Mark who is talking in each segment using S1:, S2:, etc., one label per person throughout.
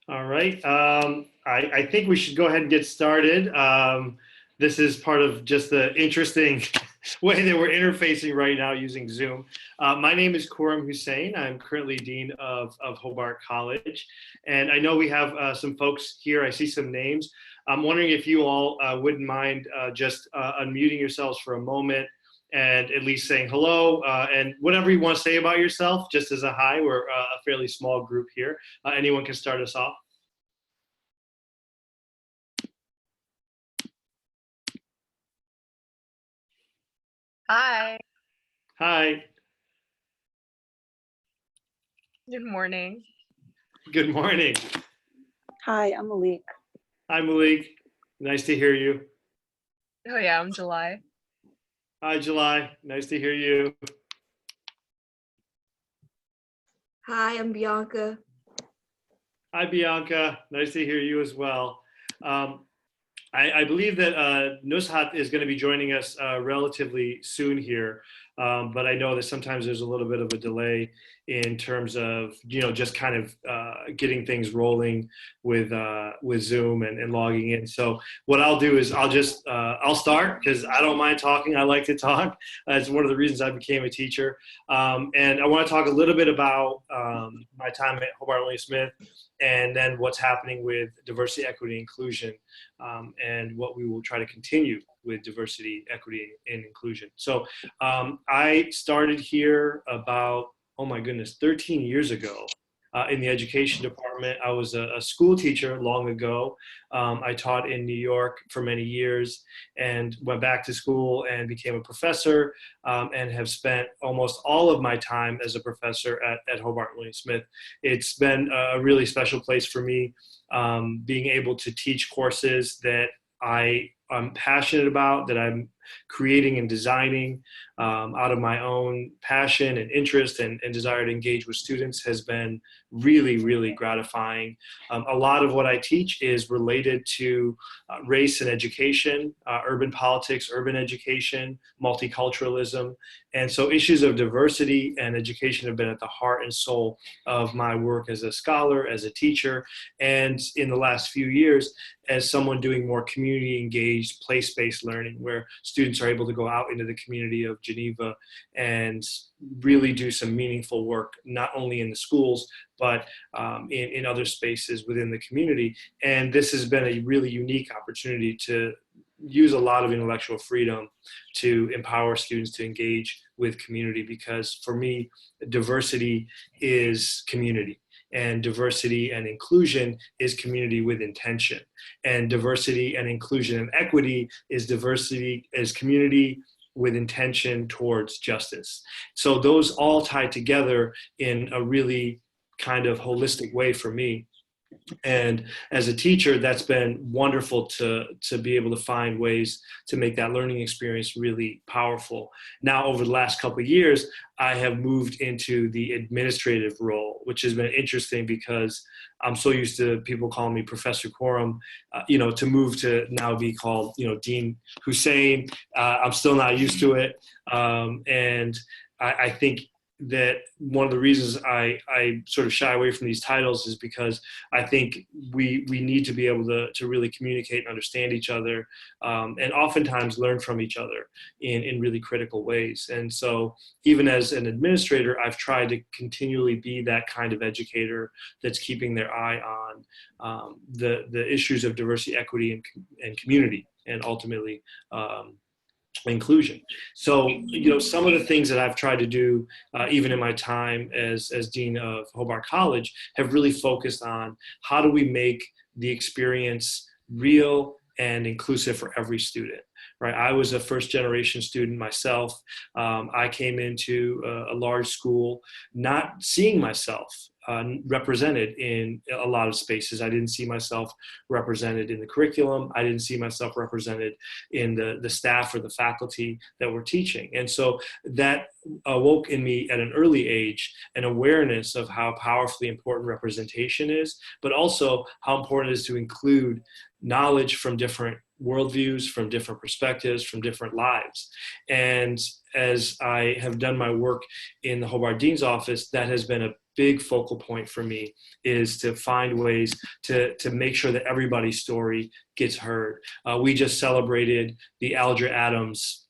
S1: All right. I think we should go ahead and get started. This is part of just the interesting way that we're interfacing right now using Zoom. My name is Khurram Hussain. I'm currently Dean of Hobart College. And I know we have some folks here. I see some names. I'm wondering if you all wouldn't mind just unmuting yourselves for a moment and at least saying hello and whatever you want to say about yourself, just as a hi. We're a fairly small group here. Anyone can start us off.
S2: Hi,
S1: Hi.
S2: good morning.
S1: Good morning.
S3: Hi, I'm Malique.
S1: Hi, Malique. Nice to hear you.
S2: Oh yeah, I'm July.
S1: Hi, July. Nice to hear you.
S4: Hi, I'm Bianca.
S1: Hi, Bianca. Nice to hear you as well. Um, I believe that Nushat is going to be joining us relatively soon here, but I know that sometimes there's a little bit of a delay in terms of just kind of getting things rolling with Zoom and logging in. So what I'll do is I'll start because I don't mind talking. I like to talk. It's one of the reasons I became a teacher, and I want to talk a little bit about my time at Hobart William Smith, and then what's happening with diversity, equity, inclusion, and what we will try to continue with diversity, equity, and inclusion. So I started here about, oh my goodness, 13 years ago. In the education department. I was a school teacher long ago. I taught in New York for many years and went back to school and became a professor and have spent almost all of my time as a professor at Hobart William Smith. It's been a really special place for me, being able to teach courses that I'm passionate about, that I'm creating and designing out of my own passion and interest and desire to engage with students has been really, really gratifying. A lot of what I teach is related to race and education, urban politics, urban education, multiculturalism. And so issues of diversity and education have been at the heart and soul of my work as a scholar, as a teacher, and in the last few years, as someone doing more community engaged, place-based learning, where students are able to go out into the community of Geneva and really do some meaningful work, not only in the schools, but in other spaces within the community. And this has been a really unique opportunity to use a lot of intellectual freedom to empower students to engage with community, because for me, diversity is community. And diversity and inclusion is community with intention. And diversity and inclusion and equity is diversity as community with intention towards justice. So those all tie together in a really kind of holistic way for me. And as a teacher, that's been wonderful to be able to find ways to make that learning experience really powerful. Now, over the last couple of years, I have moved into the administrative role, which has been interesting because I'm so used to people calling me Professor Quorum, to move to now be called, Dean Hussain. I'm still not used to it. And I think that one of the reasons I sort of shy away from these titles is because I think we need to be able to really communicate and understand each other, and oftentimes learn from each other in really critical ways. And so even as an administrator, I've tried to continually be that kind of educator that's keeping their eye on the issues of diversity, equity, and community, and ultimately inclusion. So, some of the things that I've tried to do, even in my time as Dean of Hobart College, have really focused on how do we make the experience real and inclusive for every student, right? I was a first generation student myself. I came into a large school not seeing myself represented in a lot of spaces. I didn't see myself represented in the curriculum. I didn't see myself represented in the staff or the faculty that were teaching. And so that awoke in me at an early age an awareness of how powerfully important representation is, but also how important it is to include knowledge from different worldviews, from different perspectives, from different lives. And as I have done my work in the Hobart Dean's office, that has been a big focal point for me is to find ways to make sure that everybody's story gets heard. We just celebrated the Alger Adams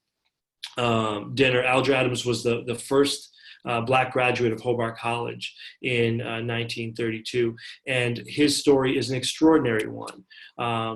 S1: dinner. Alger Adams was the first Black graduate of Hobart College in 1932. And his story is an extraordinary one.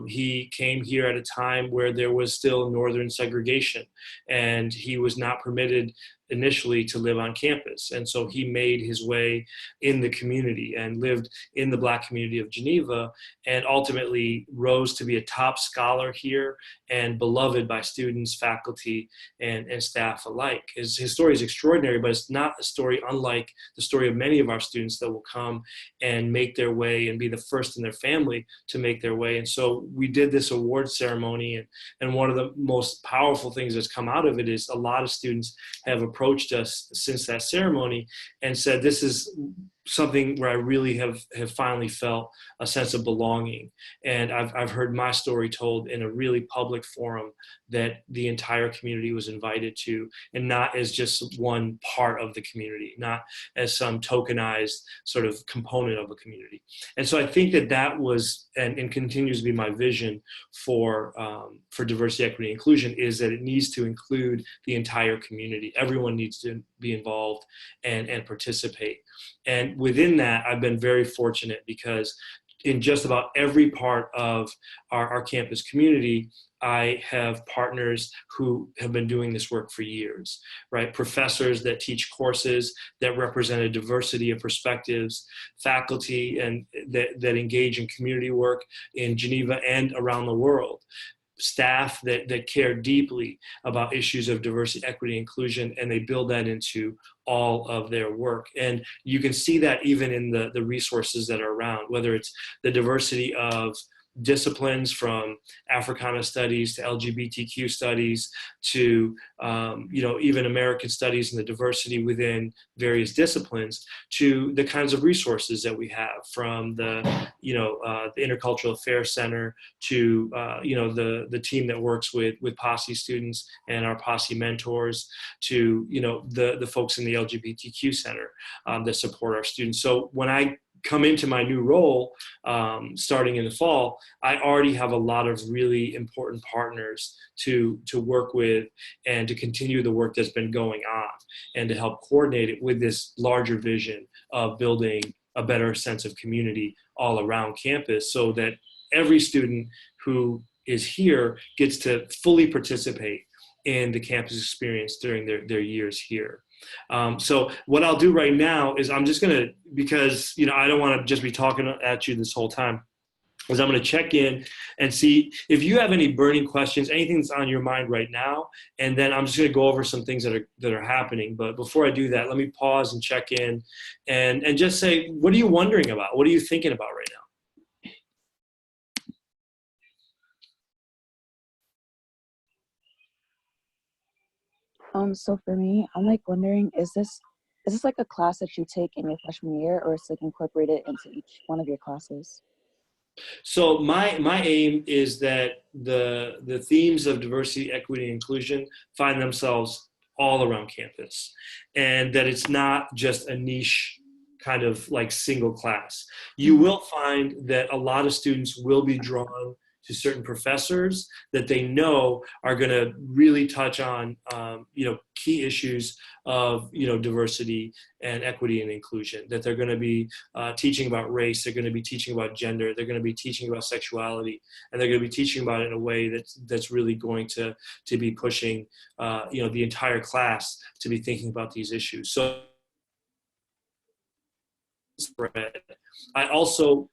S1: He came here at a time where there was still Northern segregation, and he was not permitted initially to live on campus. And so he made his way in the community and lived in the Black community of Geneva, and ultimately rose to be a top scholar here and beloved by students, faculty, and staff alike. His story is extraordinary, but it's not a story unlike the story of many of our students that will come and make their way and be the first in their family to make their way. And so we did this award ceremony, and one of the most powerful things that's come out of it is a lot of students have approached us since that ceremony and said, this is something where I really have finally felt a sense of belonging. And I've heard my story told in a really public forum that the entire community was invited to, and not as just one part of the community, not as some tokenized sort of component of a community. And so I think that was and continues to be my vision for diversity, equity, and inclusion, is that it needs to include the entire community. Everyone needs to be involved and participate. And within that, I've been very fortunate because in just about every part of our campus community, I have partners who have been doing this work for years, right? Professors that teach courses that represent a diversity of perspectives, faculty and that engage in community work in Geneva and around the world, staff that care deeply about issues of diversity, equity, inclusion, and they build that into all of their work. And you can see that even in the resources that are around, whether it's the diversity of disciplines from Africana studies to LGBTQ studies to even American studies and the diversity within various disciplines, to the kinds of resources that we have from the Intercultural Affairs Center to the team that works with Posse students and our Posse mentors to the folks in the LGBTQ Center that support our students. So when I come into my new role starting in the fall, I already have a lot of really important partners to work with and to continue the work that's been going on and to help coordinate it with this larger vision of building a better sense of community all around campus so that every student who is here gets to fully participate in the campus experience during their years here. So what I'll do right now is I'm just gonna, because I don't want to just be talking at you this whole time, is I'm going to check in and see if you have any burning questions, anything that's on your mind right now, and then I'm just going to go over some things that are happening. But before I do that, let me pause and check in and just say, what are you wondering about? What are you thinking about right now?
S3: So for me, I'm like wondering, is this like a class that you take in your freshman year, or it's like incorporated into each one of your classes?
S1: So my aim is that the themes of diversity, equity, and inclusion find themselves all around campus, and that it's not just a niche kind of like single class. You will find that a lot of students will be drawn to certain professors that they know are going to really touch on key issues of diversity and equity and inclusion, that they're going to be teaching about race, they're going to be teaching about gender, they're going to be teaching about sexuality, and they're going to be teaching about it in a way that's really going to be pushing the entire class to be thinking about these issues. So I also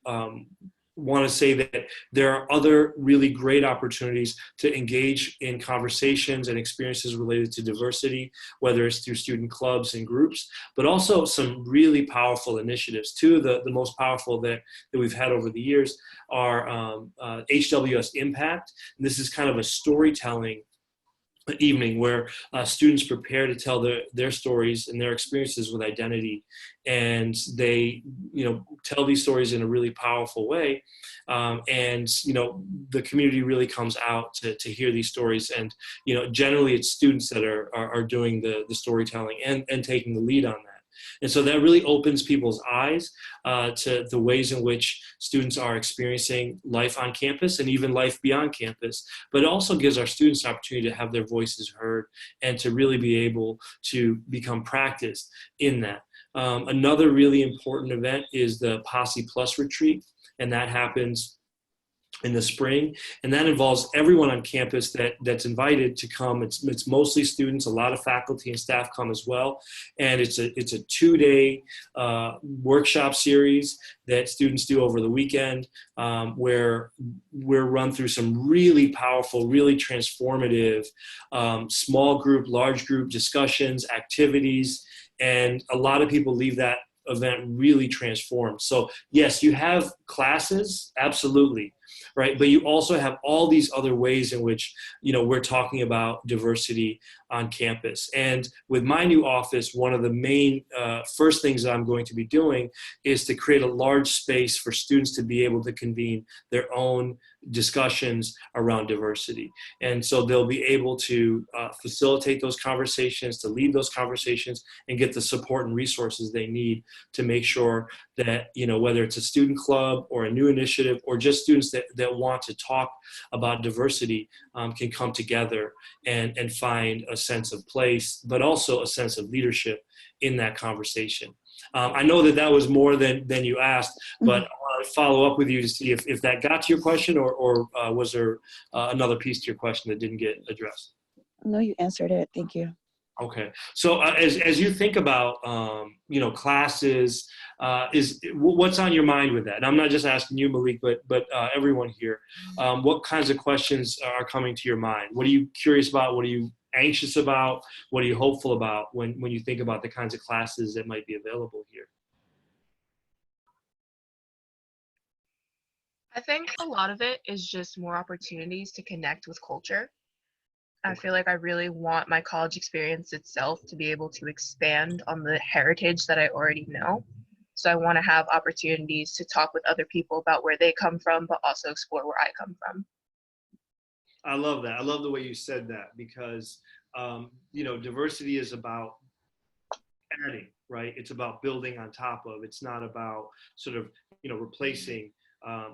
S1: want to say that there are other really great opportunities to engage in conversations and experiences related to diversity, whether it's through student clubs and groups, but also some really powerful initiatives. Two of the most powerful that we've had over the years are HWS Impact. And this is kind of a storytelling evening where students prepare to tell their stories and their experiences with identity, and they tell these stories in a really powerful way, and the community really comes out to hear these stories, and generally it's students that are doing the storytelling and taking the lead on that. And so that really opens people's eyes to the ways in which students are experiencing life on campus and even life beyond campus. But it also gives our students the opportunity to have their voices heard and to really be able to become practiced in that. Another really important event is the Posse Plus retreat, and that happens in the spring, and that involves everyone on campus that's invited to come. It's mostly students. A lot of faculty and staff come as well, and it's a 2-day workshop series that students do over the weekend, where we're run through some really powerful, really transformative small group, large group discussions, activities, and a lot of people leave that event really transformed. So yes, you have classes, absolutely, right? But you also have all these other ways in which, we're talking about diversity on campus. And with my new office, one of the main first things that I'm going to be doing is to create a large space for students to be able to convene their own discussions around diversity. And so they'll be able to facilitate those conversations, to lead those conversations, and get the support and resources they need to make sure that, whether it's a student club or a new initiative or just students that want to talk about diversity can come together and find a sense of place, but also a sense of leadership in that conversation. I know that was more than you asked, but I want to follow up with you to see if that got to your question, or was there another piece to your question that didn't get addressed?
S3: No, you answered it. Thank you.
S1: Okay. So as you think about, classes, what's on your mind with that? And I'm not just asking you, Malique, but everyone here. What kinds of questions are coming to your mind? What are you curious about? What are you anxious about? What are you hopeful about when you think about the kinds of classes that might be available here?
S2: I think a lot of it is just more opportunities to connect with culture. I feel like I really want my college experience itself to be able to expand on the heritage that I already know. So I want to have opportunities to talk with other people about where they come from, but also explore where I come from.
S1: I love that. I love the way you said that because, diversity is about adding, right? It's about building on top of. It's not about sort of, replacing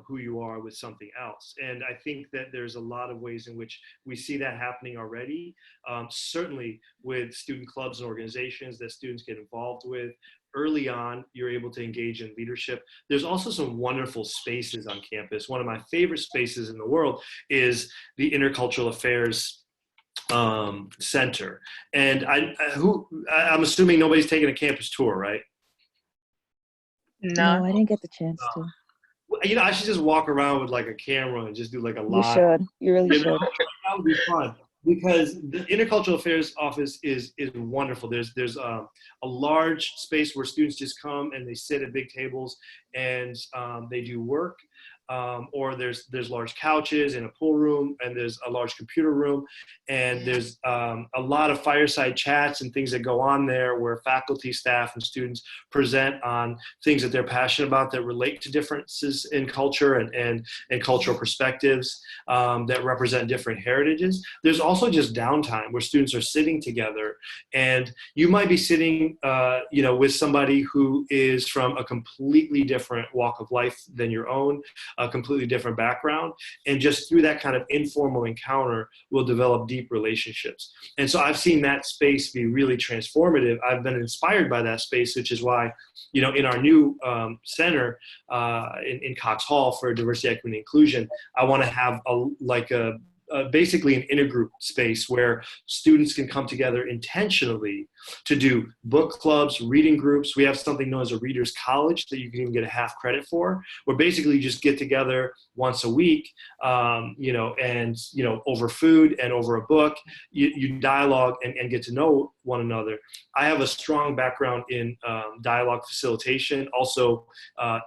S1: who you are with something else. And I think that there's a lot of ways in which we see that happening already, certainly with student clubs and organizations that students get involved with. Early on, you're able to engage in leadership. There's also some wonderful spaces on campus. One of my favorite spaces in the world is the Intercultural Affairs Center. And I'm assuming nobody's taking a campus tour, right?
S3: No,
S2: No.
S3: I didn't get the chance to.
S1: I should just walk around with like a camera and just do like a
S3: You
S1: live.
S3: should. You really should.
S1: That would be fun because the Intercultural Affairs office is wonderful. There's a large space where students just come and they sit at big tables and they do work. Or there's large couches in a pool room, and there's a large computer room, and there's a lot of fireside chats and things that go on there where faculty, staff, and students present on things that they're passionate about that relate to differences in culture and cultural perspectives that represent different heritages. There's also just downtime where students are sitting together, and you might be sitting, with somebody who is from a completely different walk of life than your own, a completely different background, and just through that kind of informal encounter will develop deep relationships. And so I've seen that space be really transformative. I've been inspired by that space, which is why, in our new center in Cox Hall for diversity, equity, and inclusion, I want to have basically an intergroup space where students can come together intentionally to do book clubs, reading groups. We have something known as a reader's college that you can even get a half credit for, where basically you just get together once a week, over food and over a book, you dialogue and get to know one another. I have a strong background in dialogue facilitation. Also,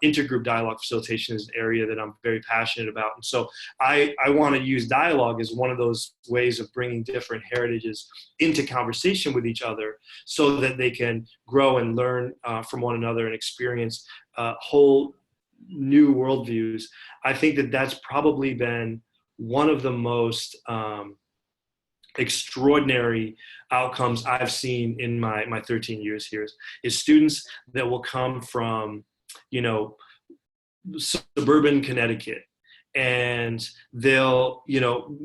S1: intergroup dialogue facilitation is an area that I'm very passionate about. And so I want to use dialogue as one of those ways of bringing different heritages into conversation with each other so that they can grow and learn from one another and experience whole new worldviews. I think that that's probably been one of the most extraordinary outcomes I've seen in my 13 years here is students that will come from, you know, suburban Connecticut, and they'll, you know,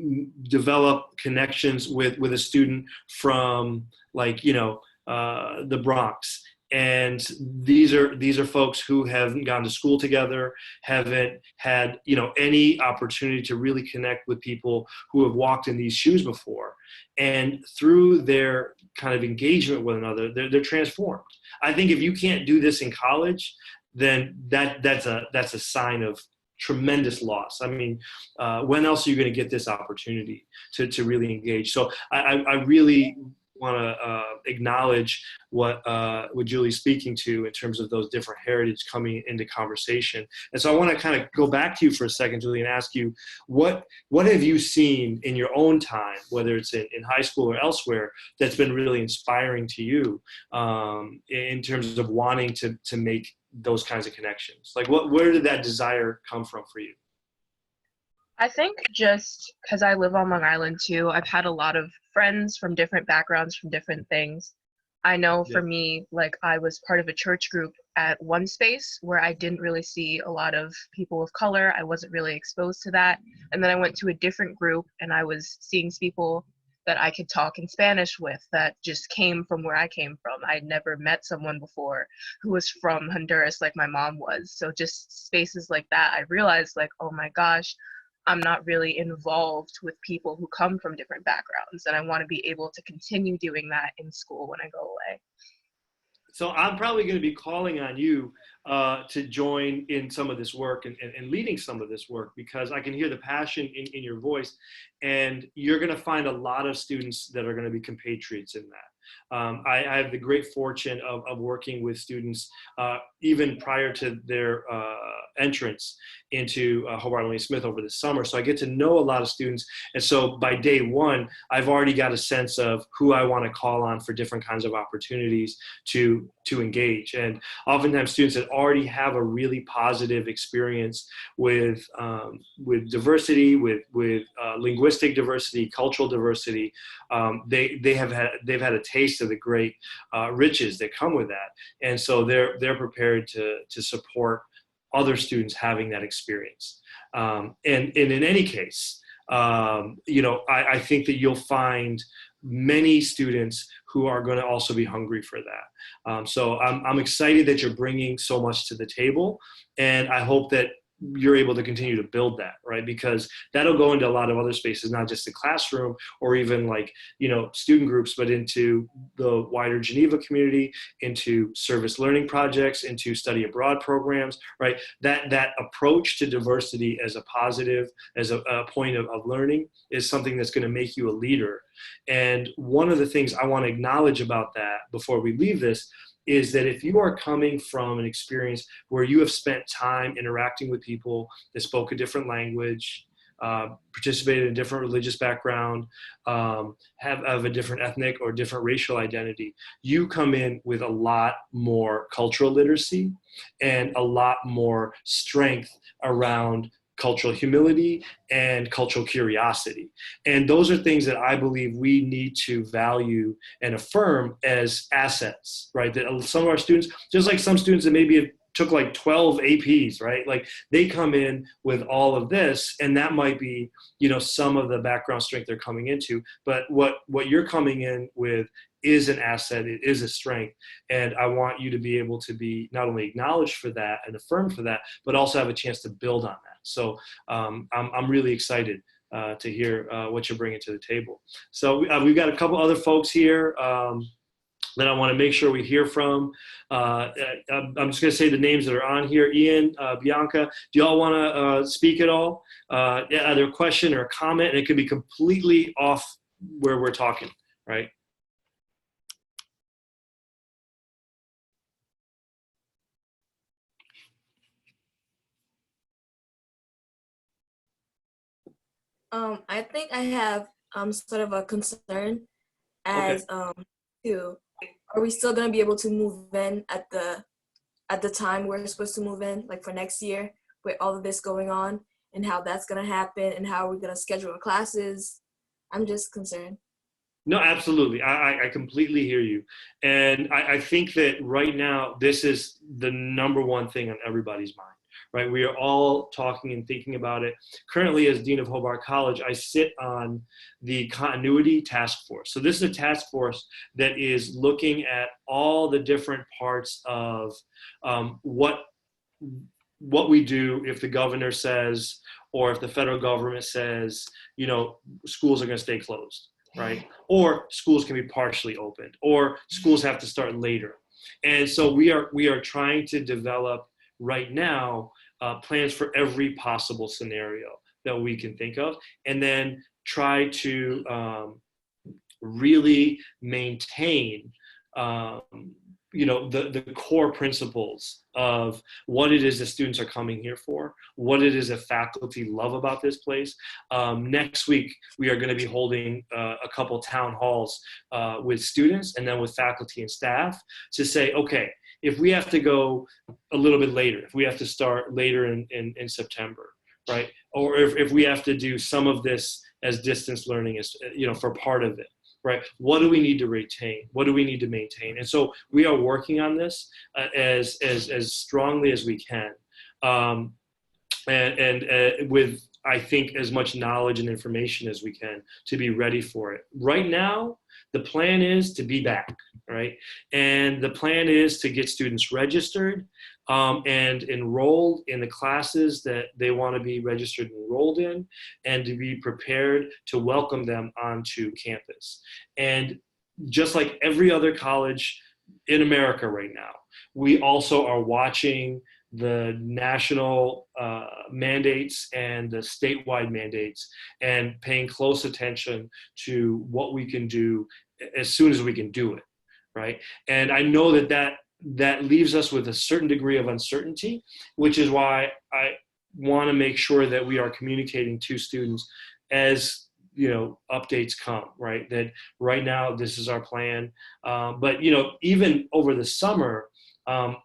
S1: develop connections with a student from, like, you know, the Bronx. And these are folks who haven't gone to school together, haven't had, you know, any opportunity to really connect with people who have walked in these shoes before. And through their kind of engagement with one another, they're transformed. I think if you can't do this in college, then that's a sign of tremendous loss. I mean, when else are you going to get this opportunity to really engage? So I really want to acknowledge what Julie's speaking to in terms of those different heritage coming into conversation. And so I want to kind of go back to you for a second, Julie, and ask you, what have you seen in your own time, whether it's in high school or elsewhere, that's been really inspiring to you in terms of wanting to make those kinds of connections? Like, where did that desire come from for you?
S2: I think just because I live on Long Island too, I've had a lot of friends from different backgrounds, from different things. I know
S1: Yeah.
S2: for me, like I was part of a church group at one space where I didn't really see a lot of people of color. I wasn't really exposed to that. And then I went to a different group and I was seeing people that I could talk in Spanish with that just came from where I came from. I'd never met someone before who was from Honduras like my mom was. So just spaces like that, I realized, like, oh my gosh, I'm not really involved with people who come from different backgrounds, and I want to be able to continue doing that in school when I go away.
S1: So I'm probably going to be calling on you to join in some of this work and leading some of this work, because I can hear the passion in your voice, and you're going to find a lot of students that are going to be compatriots in that. I have the great fortune of working with students even prior to their entrance into Hobart Lane Smith over the summer. So I get to know a lot of students. And so by day one, I've already got a sense of who I want to call on for different kinds of opportunities to engage. And oftentimes students that already have a really positive experience with diversity, with linguistic diversity, cultural diversity, they've had a taste of the great riches that come with that. And so they're prepared to support other students having that experience. And in any case, you know, I think that you'll find many students who are going to also be hungry for that. So I'm excited that you're bringing so much to the table, and I hope that you're able to continue to build that, right? Because that'll go into a lot of other spaces, not just the classroom or even, like, you know, student groups, but into the wider Geneva community, into service learning projects, into study abroad programs, right? That approach to diversity as a positive, as a point of learning, is something that's going to make you a leader. And one of the things I want to acknowledge about that before we leave this is that if you are coming from an experience where you have spent time interacting with people that spoke a different language, participated in a different religious background, have a different ethnic or different racial identity, you come in with a lot more cultural literacy and a lot more strength around cultural humility and cultural curiosity. And those are things that I believe we need to value and affirm as assets, right? That some of our students, just like some students that maybe have took like 12 APs, right? Like, they come in with all of this, and that might be, you know, some of the background strength they're coming into. But what you're coming in with is an asset, it is a strength. And I want you to be able to be not only acknowledged for that and affirmed for that, but also have a chance to build on that. So I'm really excited to hear what you're bringing to the table. So we've got a couple other folks here that I want to make sure we hear from. I'm just going to say the names that are on here. Ian, Bianca, do y'all want to speak at all? Either a question or a comment, and it could be completely off where we're talking, right?
S4: I think I have sort of a concern as to, are we still gonna be able to move in at the time we're supposed to move in, like for next year, with all of this going on, and how that's gonna happen, and how we're gonna schedule our classes. I'm just concerned.
S1: No, absolutely. I completely hear you. And I think that right now, this is the number one thing on everybody's mind, right? We are all talking and thinking about it. Currently, as Dean of Hobart College, I sit on the Continuity Task Force. So this is a task force that is looking at all the different parts of what we do if the governor says, or if the federal government says, schools are going to stay closed, right? Or schools can be partially opened, or schools have to start later. And so we are trying to develop right now plans for every possible scenario that we can think of, and then try to really maintain um, the core principles of what it is that students are coming here for, what it is that faculty love about this place. Next week, we are going to be holding a couple town halls with students and then with faculty and staff to say, okay, if we have to go a little bit later, if we have to start later in September, right? Or if we have to do some of this as distance learning, as for part of it, right? What do we need to retain? What do we need to maintain? And so we are working on this as strongly as we can, and with, I think, as much knowledge and information as we can to be ready for it. Right now, the plan is to be back, right? And the plan is to get students registered and enrolled in the classes that they want to be registered and enrolled in, and to be prepared to welcome them onto campus. And just like every other college in America right now, we also are watching the national mandates and the statewide mandates and paying close attention to what we can do as soon as we can do it, right? And I know that leaves us with a certain degree of uncertainty, which is why I want to make sure that we are communicating to students as updates come, right? That right now this is our plan, but even over the summer,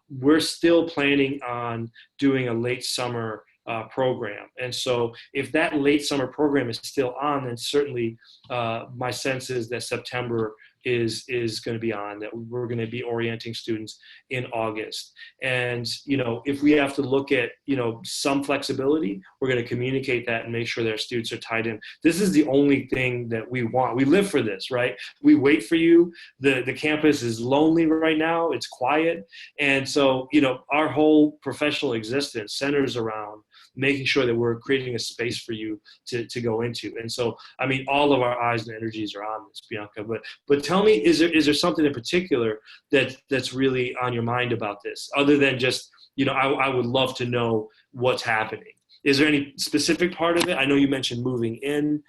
S1: we're still planning on doing a late summer program. And so if that late summer program is still on, then certainly my sense is that September is going to be on, that we're going to be orienting students in August. And, if we have to look at, some flexibility, we're going to communicate that and make sure that our students are tied in. This is the only thing that we want. We live for this, right? We wait for you. The campus is lonely right now. It's quiet. And so, our whole professional existence centers around making sure that we're creating a space for you to go into. And so, I mean, all of our eyes and energies are on this, Bianca. But tell me, is there something in particular that's really on your mind about this, other than just, I would love to know what's happening. Is there any specific part of it? I know you mentioned moving in,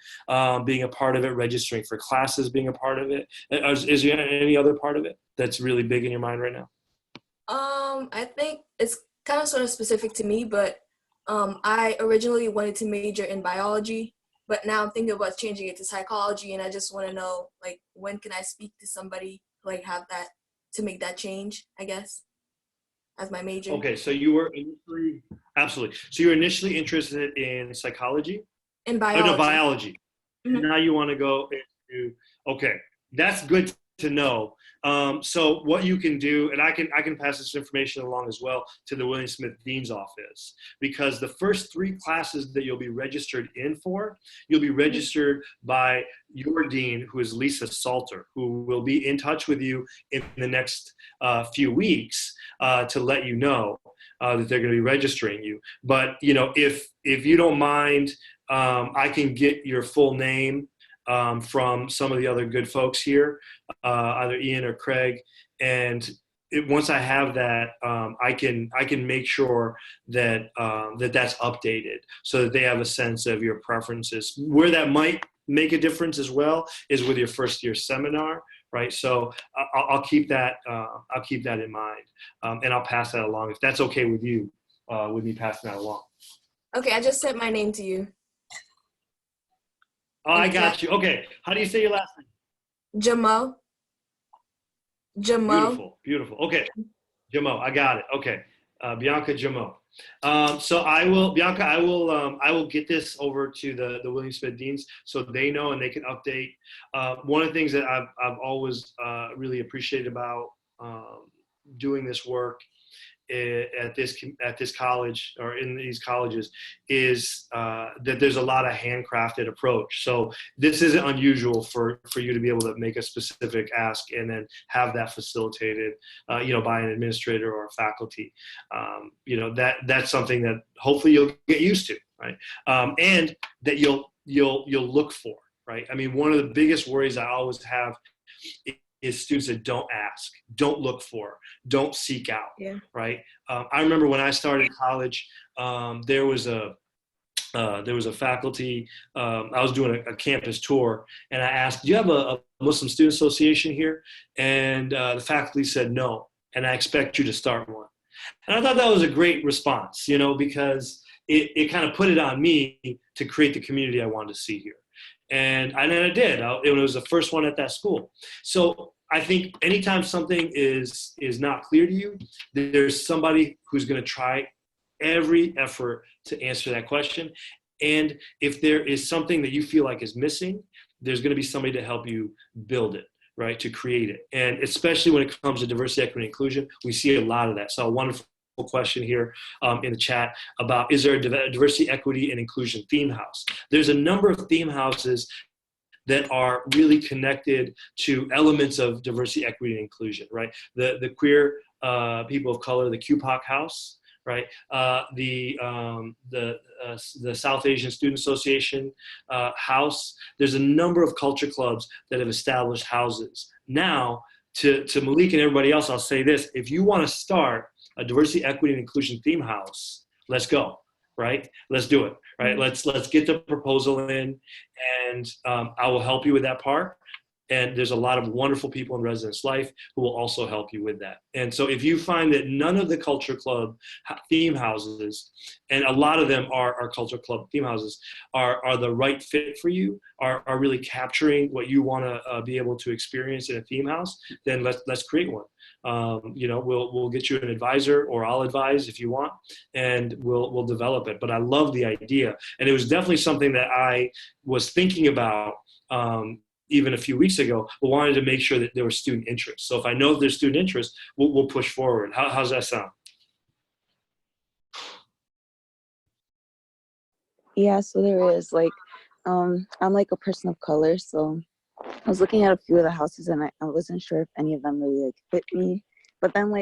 S1: being a part of it, registering for classes, being a part of it. Is there any other part of it that's really big in your mind right now?
S4: I think it's kind of sort of specific to me, but I originally wanted to major in biology, but now I'm thinking about changing it to psychology, and I just want to know, like, when can I speak to somebody, like, have that, to make that change, I guess, as my major.
S1: Okay, so you were initially, absolutely. So you were initially interested in psychology?
S4: In
S1: Oh, no,
S4: biology.
S1: biology.
S4: Mhm.
S1: Now you want to go into, okay, that's good to know. So what you can do, and I can pass this information along as well to the William Smith Dean's office, because the first 3 classes that you'll be registered in for, you'll be registered by your dean, who is Lisa Salter, who will be in touch with you in the next few weeks to let you know that they're going to be registering you. But if you don't mind, I can get your full name from some of the other good folks here, either Ian or Craig, and once I have that, I can make sure that that's updated so that they have a sense of your preferences. Where that might make a difference as well is with your first year seminar, right? So I'll keep that in mind, and I'll pass that along if that's okay with you, with me passing that along.
S4: Okay, I just sent my name to you.
S1: Oh, I got you. Okay, how do you say your last name?
S4: Jamal.
S1: Beautiful. Okay, Jamo, I got it. Okay, Bianca Jamo. So Bianca, I will get this over to the William Smith Deans so they know and they can update. One of the things that I've always really appreciated about doing this work at this college or in these colleges is that there's a lot of handcrafted approach. So this isn't unusual for you to be able to make a specific ask and then have that facilitated, by an administrator or a faculty. That's something that hopefully you'll get used to, right? And that you'll look for, right? I mean, one of the biggest worries I always have is students that don't ask, don't look for, don't seek out, right? I remember when I started college, there was a faculty, I was doing a campus tour, and I asked, do you have a Muslim Student Association here? And the faculty said no, and I expect you to start one. And I thought that was a great response, because it kind of put it on me to create the community I wanted to see here. And I did. It was the first one at that school. So I think anytime something is not clear to you, there's somebody who's going to try every effort to answer that question. And if there is something that you feel like is missing, there's going to be somebody to help you build it, right, to create it. And especially when it comes to diversity, equity, and inclusion, we see a lot of that. So a wonderful question here in the chat about, is there a diversity, equity, and inclusion theme house? There's a number of theme houses that are really connected to elements of diversity, equity, and inclusion, right? The queer people of color, the QPOC house, right? The South Asian Student Association house. There's a number of culture clubs that have established houses. Now, to Malique and everybody else, I'll say this: if you want to start a diversity, equity, and inclusion theme house, let's go, right? Let's do it, right? Let's get the proposal in, and I will help you with that part. And there's a lot of wonderful people in residence life who will also help you with that. And so if you find that none of the culture club theme houses, and a lot of them are culture club theme houses, are the right fit for you, are really capturing what you want to be able to experience in a theme house, then let's create one. We'll get you an advisor, or I'll advise if you want, and we'll develop it. But I love the idea, and it was definitely something that I was thinking about even a few weeks ago, but wanted to make sure that there was student interest. So if I know there's student interest, we'll push forward. How's that sound?
S3: Yeah, so there is I'm like a person of color, so I was looking at a few of the houses and I wasn't sure if any of them really fit me. But then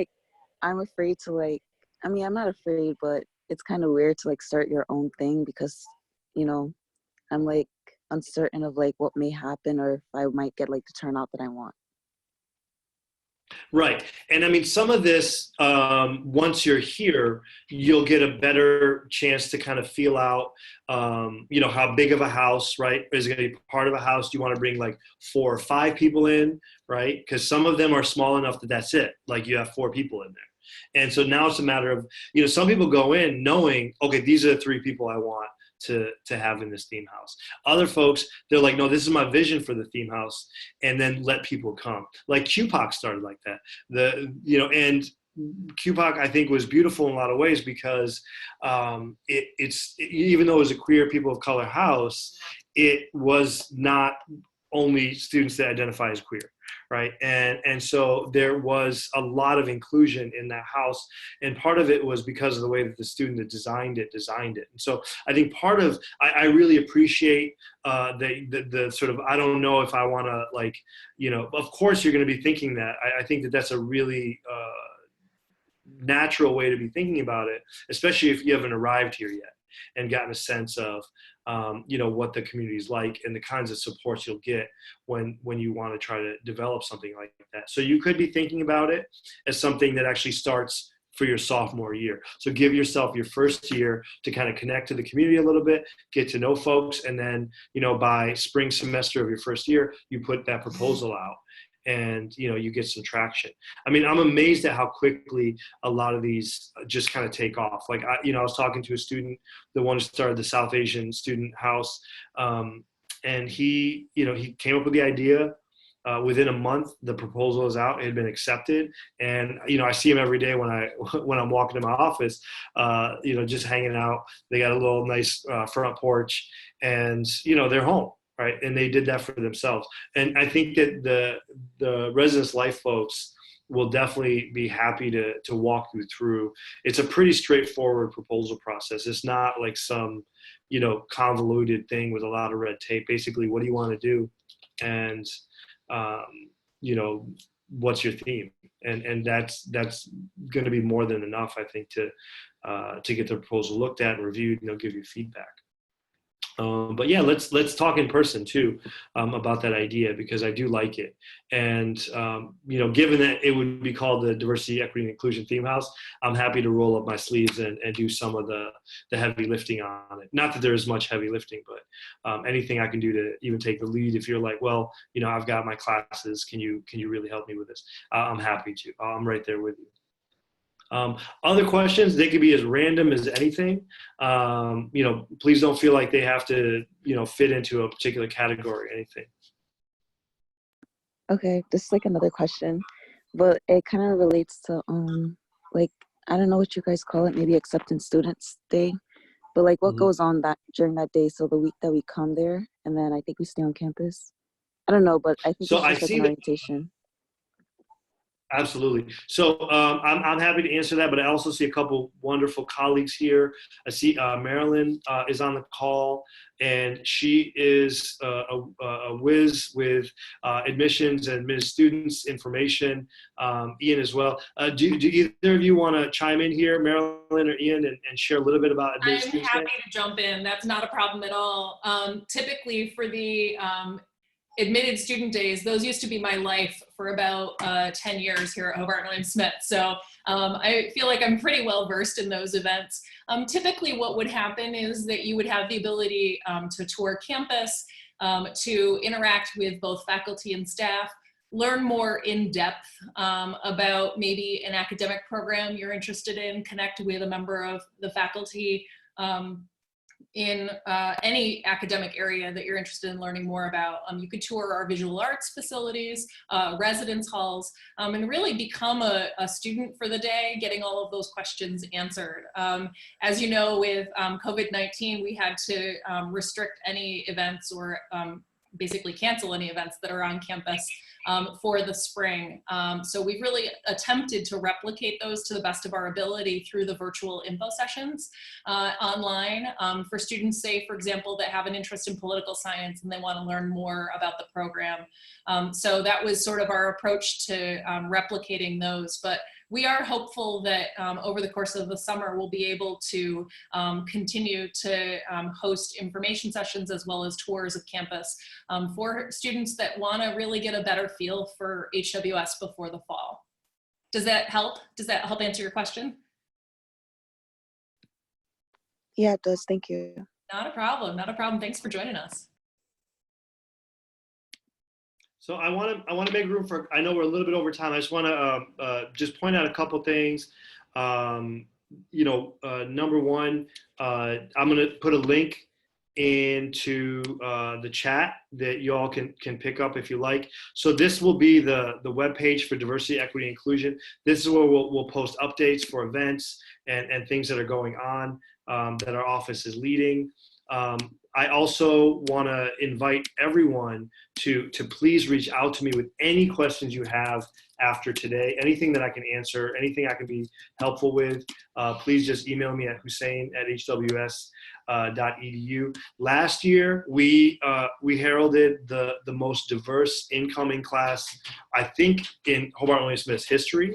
S3: I'm afraid to I'm not afraid, but it's kind of weird to start your own thing because, I'm uncertain of what may happen or if I might get the turnout that I want.
S1: Right. And I mean, some of this, once you're here, you'll get a better chance to kind of feel out, how big of a house, right? Is it going to be part of a house? Do you want to bring 4 or 5 people in, right? Because some of them are small enough that that's it. You have 4 people in there. And so now it's a matter of, some people go in knowing, okay, these are the 3 people I want to have in this theme house. Other folks, they're like, no, this is my vision for the theme house, and then let people come. QPOC started like that. And QPOC, I think, was beautiful in a lot of ways because even though it was a queer people of color house, it was not only students that identify as queer, right? And so there was a lot of inclusion in that house, and part of it was because of the way that the student that designed it. And so I think part of, I really appreciate the sort of, I don't know if I want to of course you're going to be thinking that. I think that that's a really natural way to be thinking about it, especially if you haven't arrived here yet and gotten a sense of what the community is like and the kinds of supports you'll get when you want to try to develop something like that. So you could be thinking about it as something that actually starts for your sophomore year. So give yourself your first year to kind of connect to the community a little bit, get to know folks, and then by spring semester of your first year, you put that proposal out. And you get some traction. I mean, I'm amazed at how quickly a lot of these just kind of take off. I was talking to a student, the one who started the South Asian Student House, and he came up with the idea. within a month, the proposal is out. It had been accepted, and I see them every day when I'm walking to my office. Just hanging out. They got a little nice front porch, and they're home, right? And they did that for themselves. And I think that the Residence Life folks will definitely be happy to walk you through. It's a pretty straightforward proposal process. It's not like some convoluted thing with a lot of red tape. Basically, what do you want to do, and what's your theme, and that's going to be more than enough, I think, to get the proposal looked at and reviewed, and they'll give you feedback. But yeah, let's talk in person too, about that idea, because I do like it. And given that it would be called the Diversity, Equity, and Inclusion Theme House, I'm happy to roll up my sleeves and do some of the heavy lifting on it. Not that there is much heavy lifting, but anything I can do to even take the lead. If you're like, well, I've got my classes, can you really help me with this? I'm happy to. I'm right there with you. Other questions, they could be as random as anything. Please don't feel like they have to, fit into a particular category or anything.
S3: Okay, this is like another question, but it kind of relates to like, I don't know what you guys call it, maybe Acceptance Students Day, but like what goes on during that day? So the week that we come there, and then I think we stay on campus. I don't know, but I think
S1: So
S3: it's just like an orientation.
S1: Absolutely. So I'm happy to answer that, but I also see a couple wonderful colleagues here. I see Marylyn is on the call, and she is a whiz with admissions and admitted students information. Ian as well. Do either of you want to chime in here, Marylyn or Ian, and share a little bit about admitted students?
S5: I'm happy to jump in. That's not a problem at all. Typically for the admitted student days, those used to be my life for about 10 years here at Hobart William Smith. So I feel like I'm pretty well versed in those events. Typically what would happen is that you would have the ability to tour campus, to interact with both faculty and staff, learn more in depth about maybe an academic program you're interested in, connect with a member of the faculty in any academic area that you're interested in learning more about. You could tour our visual arts facilities, residence halls, and really become a student for the day, getting all of those questions answered. As you know, with COVID-19, we had to restrict any events or basically cancel any events that are on campus for the spring. So we've really attempted to replicate those to the best of our ability through the virtual info sessions online for students, say, for example, that have an interest in political science and they want to learn more about the program. So that was sort of our approach to replicating those. But we are hopeful that over the course of the summer, we'll be able to continue to host information sessions as well as tours of campus for students that want to really get a better feel for HWS before the fall. Does that help? Does that help answer your question?
S3: Yeah, it does. Thank you.
S5: Not a problem. Not a problem. Thanks for joining us.
S1: So I want to make room for, I know we're a little bit over time. I just want to just point out a couple things. Number one, I'm going to put a link into the chat that you all can pick up if you like. So this will be the webpage for diversity, equity, inclusion. This is where we'll post updates for events and things that are going on that our office is leading. I also want to invite everyone to please reach out to me with any questions you have after today, anything that I can answer, anything I can be helpful with. Please just email me at hussein@hws.edu. Last year, we heralded the most diverse incoming class, I think, in Hobart William Smith's history.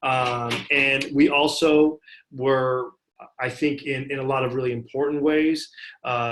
S1: And we also were, I think, in a lot of really important ways,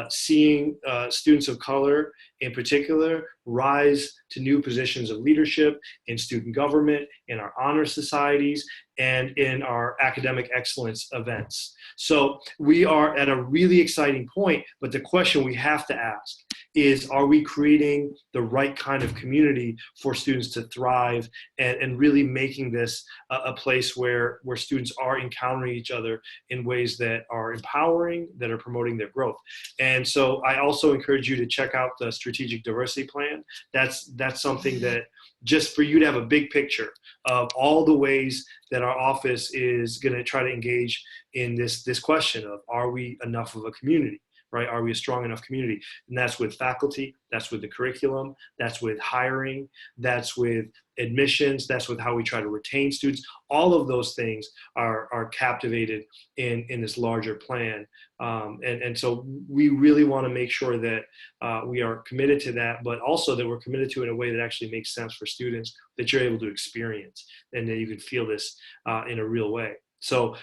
S1: seeing students of color in particular rise to new positions of leadership in student government, in our honor societies, and in our academic excellence events. So we are at a really exciting point, but the question we have to ask is, are we creating the right kind of community for students to thrive, and really making this a place where students are encountering each other in ways that are empowering, that are promoting their growth. And so I also encourage you to check out the strategic diversity plan. That's something that, just for you to have a big picture of all the ways that our office is going to try to engage in this question of, are we enough of a community, right? Are we a strong enough community? And that's with faculty, that's with the curriculum, that's with hiring, that's with admissions, that's with how we try to retain students. All of those things are captivated in this larger plan. And so we really want to make sure that we are committed to that, but also that we're committed to it in a way that actually makes sense for students, that you're able to experience, and that you can feel this in a real way. So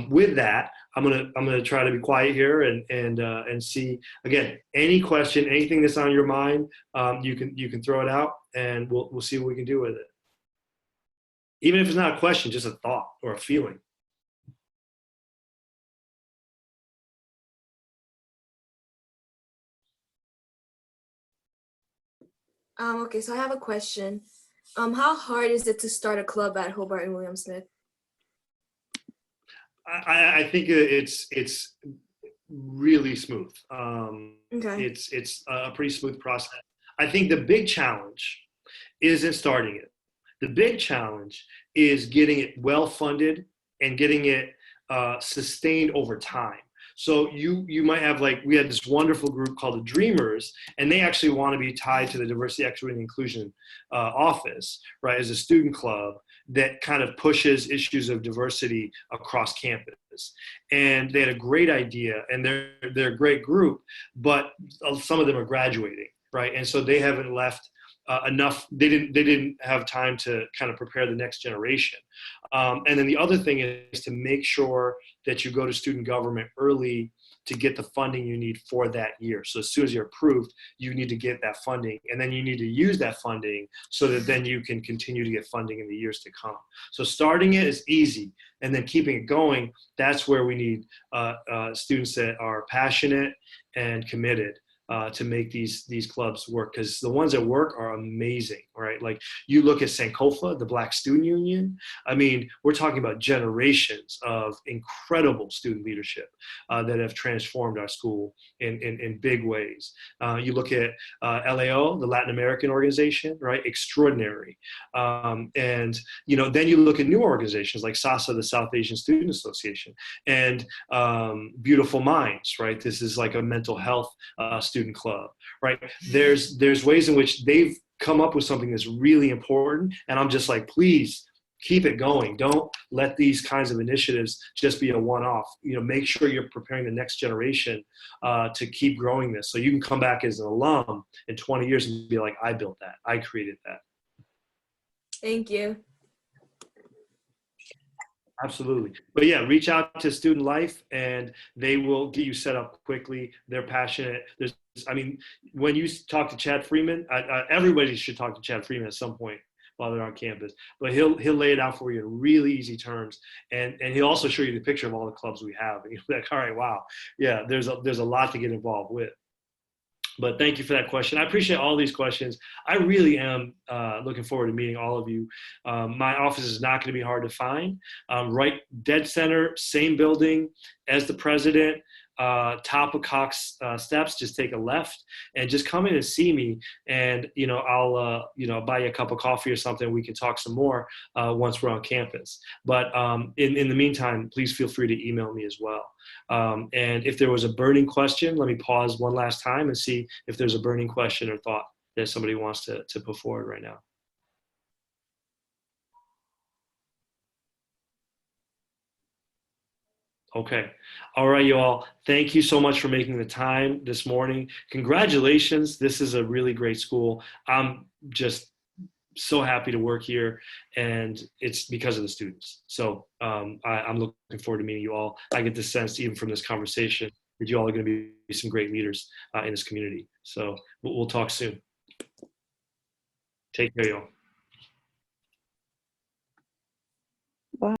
S1: with that, I'm gonna try to be quiet here and see, again, any question, anything that's on your mind, you can throw it out, and we'll see what we can do with it. Even if it's not a question, just a thought or a feeling.
S4: Okay, so I have a question. How hard is it to start a club at Hobart and William Smith?
S1: I think it's really smooth.
S4: Okay.
S1: It's a pretty smooth process. I think the big challenge isn't starting it. The big challenge is getting it well funded and getting it sustained over time. So you might have, like, we had this wonderful group called the Dreamers, and they actually want to be tied to the Diversity, Equity, and Inclusion office, right, as a student club that kind of pushes issues of diversity across campus. And they had a great idea, and they're a great group, but some of them are graduating, right? And so they haven't left enough. They didn't have time to kind of prepare the next generation. And then the other thing is to make sure that you go to student government early to get the funding you need for that year. So as soon as you're approved, you need to get that funding, and then you need to use that funding so that then you can continue to get funding in the years to come. So starting it is easy, and then keeping it going, that's where we need students that are passionate and committed to make these clubs work, because the ones that work are amazing, right? Like, you look at Sankofa, the Black Student Union. I mean, we're talking about generations of incredible student leadership that have transformed our school in big ways. You look at LAO, the Latin American organization, right? Extraordinary. And then you look at new organizations like SASA, the South Asian Student Association, and Beautiful Minds, right? This is like a mental health student club, right? There's ways in which they've come up with something that's really important, and I'm just like, please keep it going. Don't let these kinds of initiatives just be a one-off. Make sure you're preparing the next generation to keep growing this, so you can come back as an alum in 20 years and be like, I built that, I created that.
S4: Thank you.
S1: Absolutely. But yeah, reach out to Student Life, and they will get you set up quickly. They're passionate. When you talk to Chad Freeman, everybody should talk to Chad Freeman at some point while they're on campus. But he'll lay it out for you in really easy terms, and he'll also show you the picture of all the clubs we have. And you'll be like, all right, wow, yeah, there's a lot to get involved with. But thank you for that question. I appreciate all these questions. I really am looking forward to meeting all of you. My office is not going to be hard to find. Right dead center, same building as the president, top of Cox steps. Just take a left and just come in and see me. And I'll buy you a cup of coffee or something. We can talk some more once we're on campus. But in the meantime, please feel free to email me as well. And if there was a burning question, let me pause one last time and see if there's a burning question or thought that somebody wants to put forward right now. Okay. All right, you all. Thank you so much for making the time this morning. Congratulations. This is a really great school. I'm just so happy to work here, and it's because of the students. So I'm looking forward to meeting you all. I get the sense, even from this conversation, that you all are going to be some great leaders in this community. So we'll talk soon. Take care, y'all.